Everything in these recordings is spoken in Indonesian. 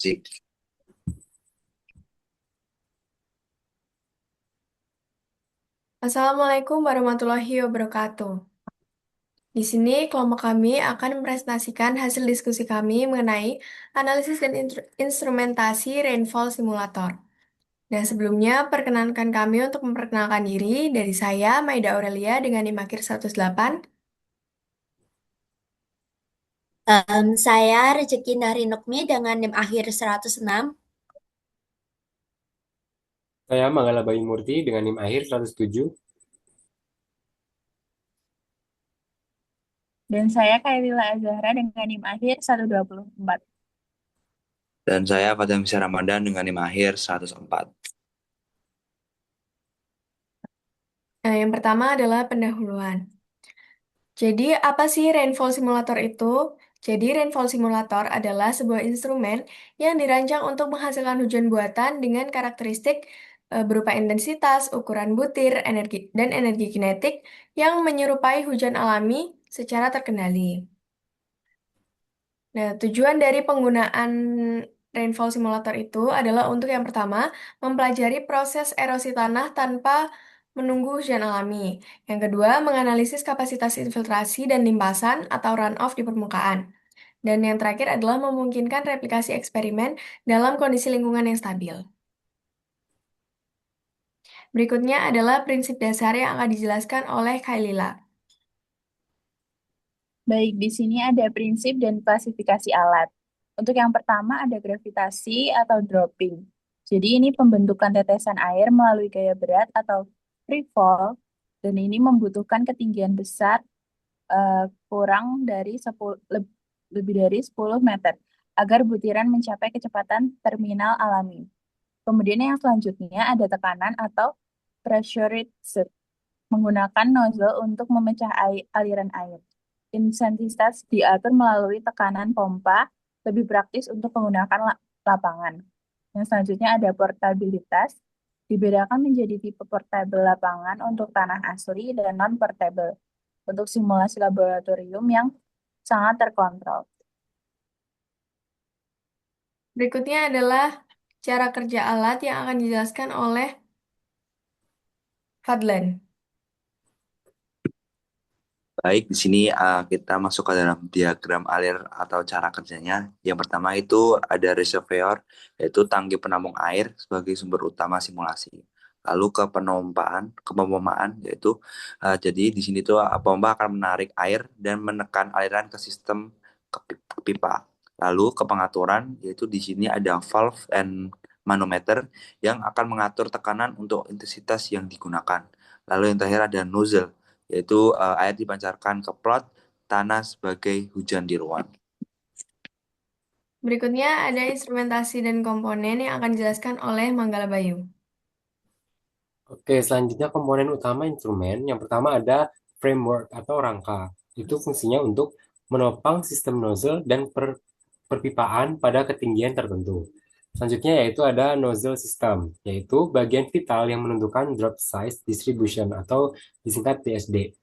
Sip. Assalamualaikum warahmatullahi wabarakatuh. Di sini kelompok kami akan mempresentasikan hasil diskusi kami mengenai analisis dan instrumentasi rainfall simulator. Dan sebelumnya, perkenankan kami untuk memperkenalkan diri dari saya, Maida Aurelia dengan NIM akhir 108. Saya Rezeki Nukmi dengan NIM akhir 106. Saya Manggala Bayu Murti dengan NIM akhir 107. Dan saya Kailila Azahra dengan NIM akhir 124. Dan saya Fadam Bisa Ramadan dengan NIM akhir 104. Nah, yang pertama adalah pendahuluan. Jadi, apa sih rainfall simulator itu? Jadi, rainfall simulator adalah sebuah instrumen yang dirancang untuk menghasilkan hujan buatan dengan karakteristik berupa intensitas, ukuran butir, energi, dan energi kinetik yang menyerupai hujan alami secara terkendali. Nah, tujuan dari penggunaan rainfall simulator itu adalah untuk yang pertama, mempelajari proses erosi tanah tanpa menunggu hujan alami. Yang kedua, menganalisis kapasitas infiltrasi dan limpasan atau runoff di permukaan. Dan yang terakhir adalah memungkinkan replikasi eksperimen dalam kondisi lingkungan yang stabil. Berikutnya adalah prinsip dasar yang akan dijelaskan oleh Kailila. Baik, di sini ada prinsip dan klasifikasi alat. Untuk yang pertama ada gravitasi atau dropping. Jadi ini pembentukan tetesan air melalui gaya berat atau free fall, dan ini membutuhkan ketinggian besar kurang dari 10, lebih dari 10 meter agar butiran mencapai kecepatan terminal alami. Kemudian yang selanjutnya ada tekanan atau pressurized menggunakan nozzle untuk memecah aliran air. Intensitas diatur melalui tekanan pompa, lebih praktis untuk menggunakan lapangan. Yang selanjutnya ada portabilitas, dibedakan menjadi tipe portable lapangan untuk tanah asli dan non-portable untuk simulasi laboratorium yang sangat terkontrol. Berikutnya adalah cara kerja alat yang akan dijelaskan oleh Fadlan. Baik, di sini kita masuk ke dalam diagram alir atau cara kerjanya. Yang pertama itu ada reservoir, yaitu tangki penampung air sebagai sumber utama simulasi. Lalu ke pemompaan, yaitu jadi di sini tuh pompa akan menarik air dan menekan aliran ke sistem ke pipa. Lalu ke pengaturan, yaitu di sini ada valve and manometer yang akan mengatur tekanan untuk intensitas yang digunakan. Lalu yang terakhir ada nozzle, yaitu air dipancarkan ke plot tanah sebagai hujan tiruan. Berikutnya ada instrumentasi dan komponen yang akan dijelaskan oleh Manggala Bayu. Oke, selanjutnya komponen utama instrumen. Yang pertama ada framework atau rangka. Itu fungsinya untuk menopang sistem nozzle dan perpipaan pada ketinggian tertentu. Selanjutnya yaitu ada nozzle system, yaitu bagian vital yang menentukan drop size distribution atau disingkat DSD.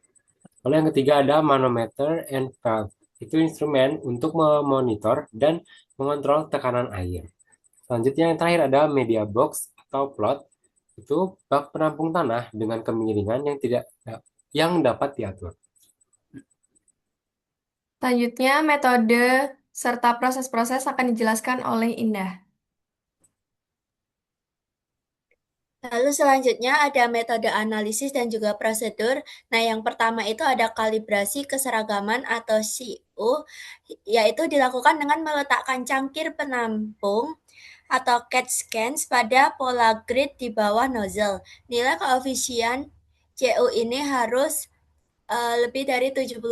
Lalu yang ketiga ada manometer and valve. Itu instrumen untuk memonitor dan mengontrol tekanan air. Selanjutnya yang terakhir ada media box atau plot. Itu bak penampung tanah dengan kemiringan yang dapat diatur. Selanjutnya, metode serta proses-proses akan dijelaskan oleh Indah. Lalu selanjutnya ada metode analisis dan juga prosedur. Nah, yang pertama itu ada kalibrasi keseragaman atau CU, yaitu dilakukan dengan meletakkan cangkir penampung atau CAT scans pada pola grid di bawah nozzle. Nilai koefisien CU ini harus lebih dari 70%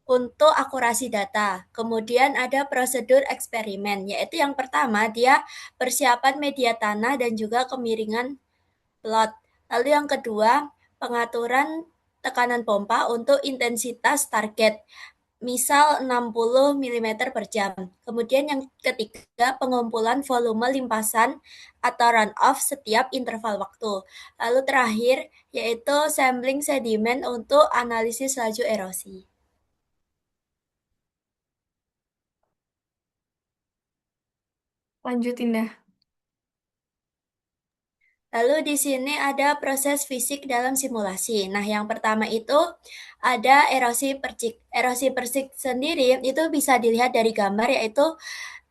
untuk akurasi data. Kemudian ada prosedur eksperimen, yaitu yang pertama dia persiapan media tanah dan juga kemiringan plot. Lalu yang kedua, pengaturan tekanan pompa untuk intensitas target, misal 60 mm per jam. Kemudian yang ketiga, pengumpulan volume limpasan atau runoff setiap interval waktu. Lalu terakhir, yaitu sampling sedimen untuk analisis laju erosi. Lanjutin dah. Lalu di sini ada proses fisik dalam simulasi. Nah, yang pertama itu ada erosi percik. Erosi percik sendiri itu bisa dilihat dari gambar, yaitu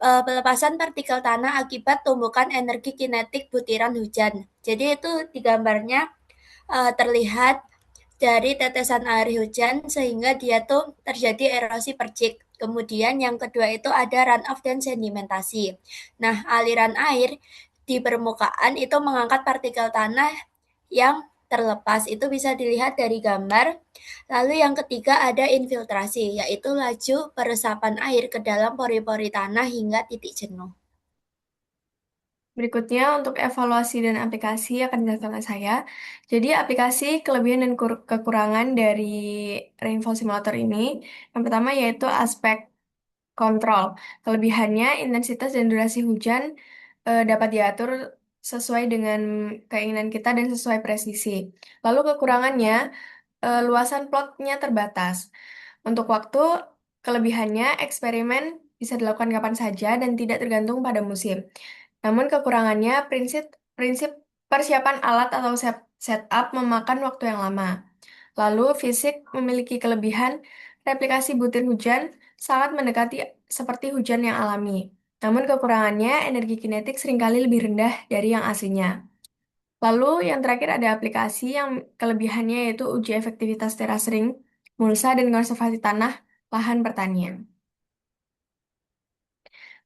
pelepasan partikel tanah akibat tumbukan energi kinetik butiran hujan. Jadi itu di gambarnya terlihat dari tetesan air hujan sehingga dia tuh terjadi erosi percik. Kemudian yang kedua itu ada runoff dan sedimentasi. Nah, aliran air di permukaan itu mengangkat partikel tanah yang terlepas. Itu bisa dilihat dari gambar. Lalu yang ketiga ada infiltrasi, yaitu laju peresapan air ke dalam pori-pori tanah hingga titik jenuh. Berikutnya untuk evaluasi dan aplikasi akan dijelaskan oleh saya. Jadi aplikasi kelebihan dan kekurangan dari Rainfall Simulator ini, yang pertama yaitu aspek kontrol. Kelebihannya intensitas dan durasi hujan dapat diatur sesuai dengan keinginan kita dan sesuai presisi. Lalu kekurangannya, luasan plotnya terbatas. Untuk waktu, kelebihannya eksperimen bisa dilakukan kapan saja dan tidak tergantung pada musim. Namun kekurangannya prinsip prinsip persiapan alat atau setup memakan waktu yang lama. Lalu fisik memiliki kelebihan replikasi butir hujan sangat mendekati seperti hujan yang alami. Namun kekurangannya energi kinetik seringkali lebih rendah dari yang aslinya. Lalu yang terakhir ada aplikasi yang kelebihannya yaitu uji efektivitas terasering, mulsa, dan konservasi tanah lahan pertanian.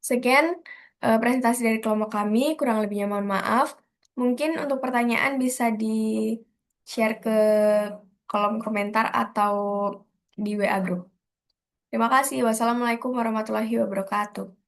Sekian presentasi dari kelompok kami, kurang lebihnya mohon maaf. Mungkin untuk pertanyaan bisa di-share ke kolom komentar atau di WA Group. Terima kasih. Wassalamualaikum warahmatullahi wabarakatuh.